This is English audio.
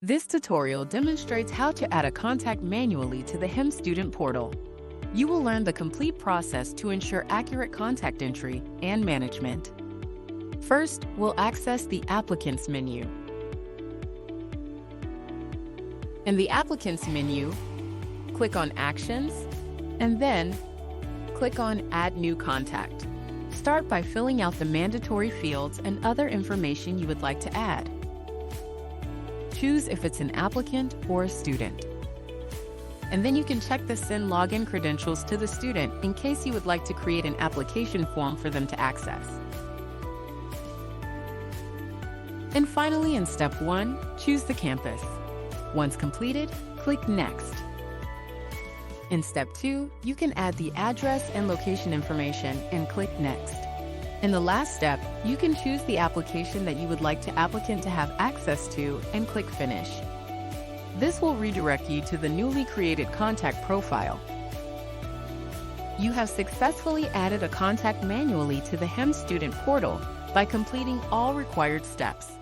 This tutorial demonstrates how to add a contact manually to the HEMSP Student Portal. You will learn the complete process to ensure accurate contact entry and management. First, we'll access the Applicants menu. In the Applicants menu, click on Actions, and then click on Add New Contact. Start by filling out the mandatory fields and other information you would like to add. Choose if it's an applicant or a student. And then you can check the Send login credentials to the student in case you would like to create an application form for them to access. And finally, in Step 1, choose the campus. Once completed, click Next. In Step 2, you can add the address and location information and click Next. In the last step, you can choose the application that you would like the applicant to have access to and click Finish. This will redirect you to the newly created contact profile. You have successfully added a contact manually to the HEMSP Student Portal by completing all required steps.